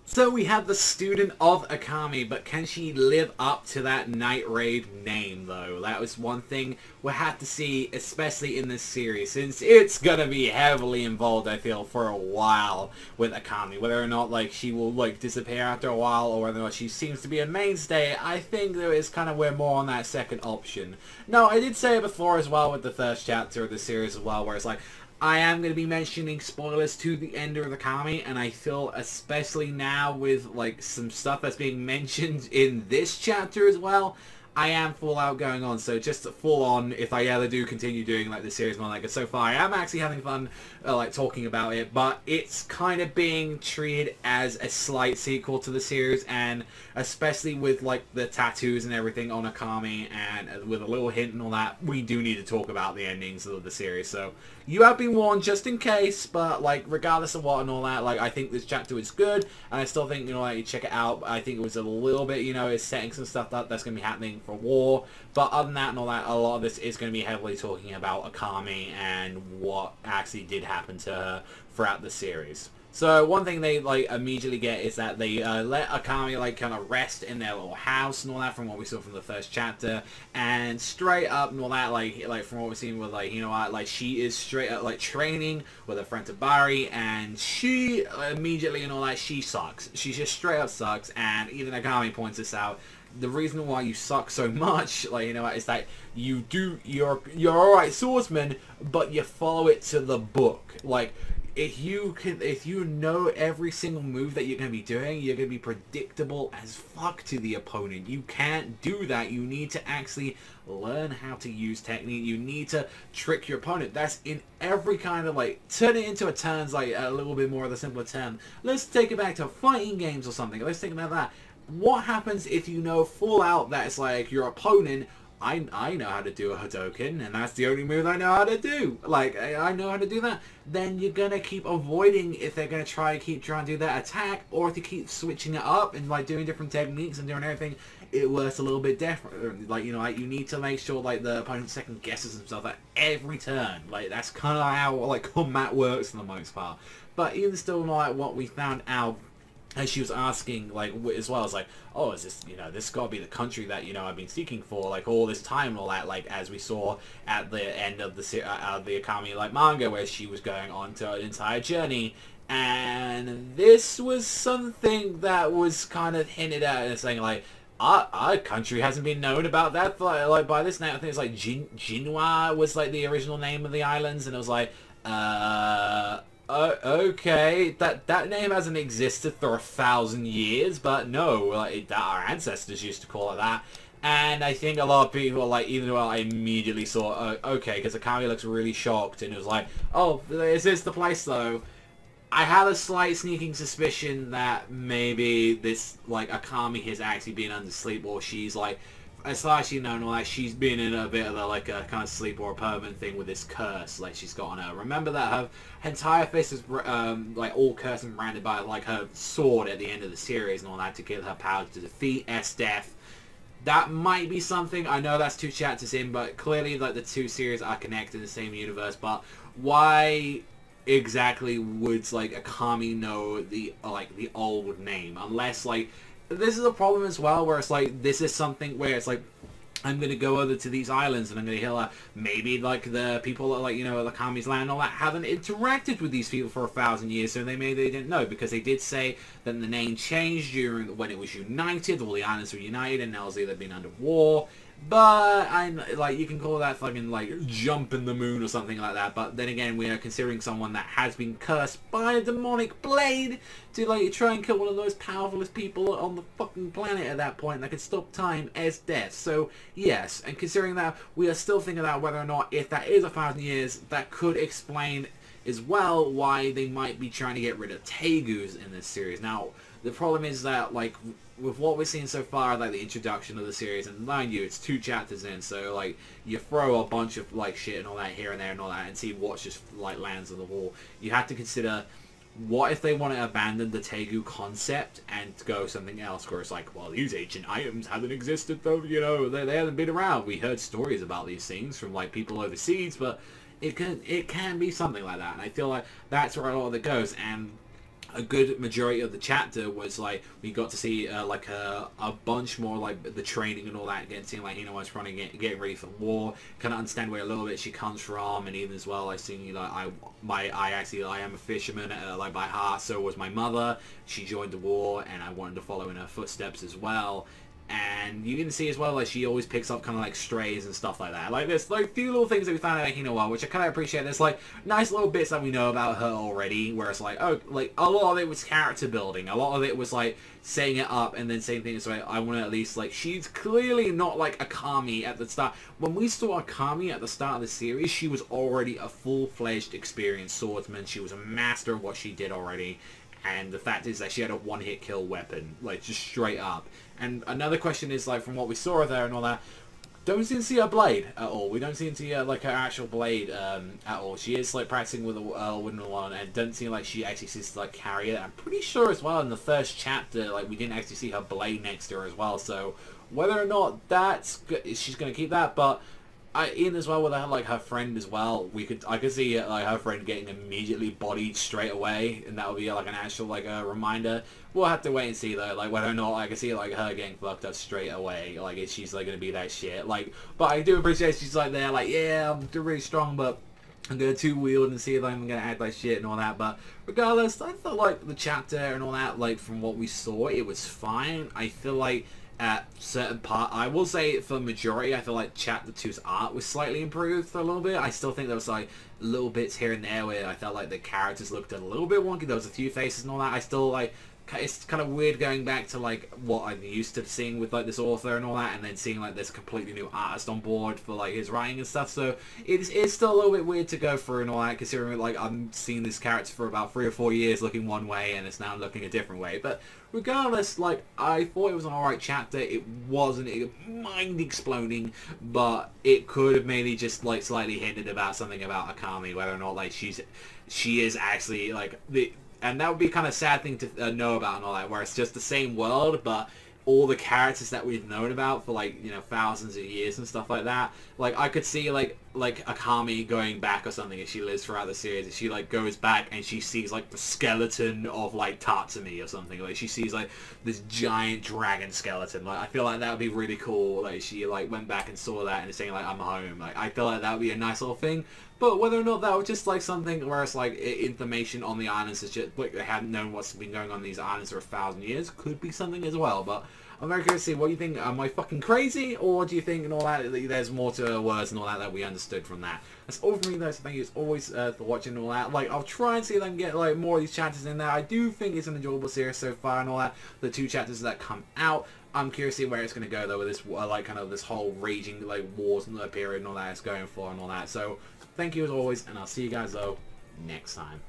So we have the student of Akame, but can she live up to that Night Raid name, though? That was one thing we'll have to see, especially in this series, since it's gonna be heavily involved, I feel, for a while with Akame. Whether or not, like, she will, like, disappear after a while, or whether or not she seems to be a mainstay, I think there is kind of we're more on that second option. No, I did say it before as well with the first chapter of the series as well, where it's like, I am going to be mentioning spoilers to the end of the Akame, and I feel especially now with like some stuff that's being mentioned in this chapter as well, I am full out going on. So just full on, if I ever do continue doing like the series more, like so far I am actually having fun like talking about it, but it's kind of being treated as a slight sequel to the series, and especially with like the tattoos and everything on Akame, and with a little hint and all that, we do need to talk about the endings of the series. So you have been warned just in case, but like regardless of what and all that, like I think this chapter is good, and I still think, you know, like you check it out. I think it was a little bit, you know, it's setting some stuff that's going to be happening for war, but other than that and all that, a lot of this is going to be heavily talking about Akame and what actually did happen to her throughout the series. So one thing they like immediately get is that they let Akame like kind of rest in their little house and all that, from what we saw from the first chapter, and straight up and all that, like from what we've seen with like Hinowa, like she is straight up like training with her friend Tabari, and she immediately and all that, she sucks. She just straight up sucks, and even Akame points this out. The reason why you suck so much, like, you know, is that you're alright swordsman, but you follow it to the book. Like, if you know every single move that you're going to be doing, you're going to be predictable as fuck to the opponent. You can't do that. You need to actually learn how to use technique. You need to trick your opponent. That's in every kind of, like, turn it into a turns, like, a little bit more of the simpler term. Let's take it back to fighting games or something. Let's think about that. What happens if you know full out that it's like your opponent, I know how to do a Hadoken, and that's the only move I know how to do. Like, I know how to do that. Then you're going to keep avoiding if they're going to trying to do that attack, or if you keep switching it up and, like, doing different techniques and doing everything, it works a little bit different. Like, you know, like, you need to make sure, like, the opponent second guesses himself at every turn. Like, that's kind of how, like, combat works for the most part. But even still, like, what we found out, as she was asking, like, as well as, like, oh, is this, you know, this got to be the country that, you know, I've been seeking for, like, all this time and all that, like, as we saw at the end of the Akame, like, manga, where she was going on to an entire journey, and this was something that was kind of hinted at and saying, like, our country hasn't been known about that, like, by this now. I think it's, like, Jinwa was, like, the original name of the islands, and it was, like, okay, that name hasn't existed for 1,000 years, but no, like, that our ancestors used to call it that. And I think a lot of people, like, even though I immediately saw, okay, because Akame looks really shocked, and it was like, oh, is this the place, though? I had a slight sneaking suspicion that maybe this, like, Akame has actually been under sleep, or she's, like, as far as you know, and all that, she's been in a bit of a, like, a kind of sleep or a permanent thing with this curse, like, she's got on her. Remember that her entire face is, like, all cursed and branded by, like, her sword at the end of the series and all that to give her power to defeat S-Death. That might be something. I know that's 2 chapters in, but clearly, like, the 2 series are connected in the same universe. But why exactly would, like, Akame know the, like, the old name? Unless, like, this is a problem as well, where it's like, this is something where it's like, I'm going to go over to these islands and I'm going to heal maybe, like, the people that, like, you know, the Akame's land and all that haven't interacted with these people for 1,000 years, so they didn't know, because they did say that the name changed during when it was united, all the islands were united, and now they've been under war. But, like, you can call that fucking, like, jump in the moon or something like that. But then again, we are considering someone that has been cursed by a demonic blade to, like, try and kill one of the most powerfulest people on the fucking planet at that point that could stop time as death. So, yes, and considering that, we are still thinking about whether or not, if that is 1,000 years, that could explain as well why they might be trying to get rid of Tegus in this series. Now, the problem is that, like, with what we've seen so far, like the introduction of the series, and mind you, it's 2 chapters in, so like you throw a bunch of like shit and all that here and there and all that, and see what just like lands on the wall. You have to consider, what if they want to abandon the Tegu concept and go something else, where it's like, well, these ancient items haven't existed though, you know, they haven't been around. We heard stories about these things from like people overseas, but it can be something like that, and I feel like that's where a lot of it goes. And a good majority of the chapter was like we got to see like a bunch more like the training and all that, getting like Hinowa's running, getting ready for war, kind of understand where a little bit she comes from, and even as well like seeing like I am a fisherman like by heart, so was my mother. She joined the war and I wanted to follow in her footsteps as well. And you can see as well, like, she always picks up kind of, like, strays and stuff like that. Like, there's, like, few little things that we found out in Hinowa, which I kind of appreciate. There's, like, nice little bits that we know about her already, where it's like, oh, like, a lot of it was character building. A lot of it was, like, setting it up and then saying things like, I want to at least, like, she's clearly not, like, Akame at the start. When we saw Akame at the start of the series, she was already a full-fledged, experienced swordsman. She was a master of what she did already. And the fact is that she had a one-hit kill weapon, like, just straight up. And another question is, like, from what we saw there and all that, don't seem to see her blade at all. We don't seem to see, like, her actual blade at all. She is, like, practicing with a wooden one, and doesn't seem like she actually seems to, like, carry it. I'm pretty sure as well in the first chapter, like, we didn't actually see her blade next to her as well. So whether or not she's going to keep that, but in as well with her, like her friend as well, I could see like her friend getting immediately bodied straight away, and that would be like an actual like a reminder. We'll have to wait and see though, like whether or not I can see like her getting fucked up straight away, like if she's like gonna be that shit. Like, but I do appreciate she's like there, like yeah, I'm really strong, but I'm gonna two-wield and see if I'm gonna act like shit and all that. But regardless, I felt like the chapter and all that, like from what we saw, it was fine. I feel like at certain part, I will say for majority, I feel like Chapter 2's art was slightly improved for a little bit. I still think there was like little bits here and there where I felt like the characters looked a little bit wonky. There was a few faces and all that. I still like, it's kind of weird going back to like what I'm used to seeing with like this author and all that, and then seeing like this completely new artist on board for like his writing and stuff. So it's still a little bit weird to go through and all that, considering like I'm seeing this character for about 3 or 4 years looking one way and it's now looking a different way. But regardless, like I thought it was an alright chapter. It wasn't mind exploding, but it could have maybe just like slightly hinted about something about Akame, whether or not like she is actually like and that would be a kind of sad thing to know about and all that, where it's just the same world, but all the characters that we've known about for like, you know, thousands of years and stuff like that. Like I could see like Akame going back or something if she lives throughout the series. If she like goes back and she sees like the skeleton of like Tatsumi or something, like she sees like this giant dragon skeleton. Like I feel like that would be really cool. Like she like went back and saw that and is saying like I'm home. Like I feel like that would be a nice little thing. But whether or not that was just like something where it's like information on the islands is just like they hadn't known what's been going on in these islands for 1,000 years, could be something as well. But I'm very curious to see what you think. Am I fucking crazy, or do you think and all that there's more to words and all that we understood from that? That's all from me though. So thank you as always for watching and all that. Like I'll try and see if I can get like more of these chapters in there. I do think it's an enjoyable series so far and all that. The 2 chapters that come out. I'm curious to see where it's going to go though with this like kind of this whole raging like wars and the period and all that it's going for and all that. So thank you as always, and I'll see you guys though next time.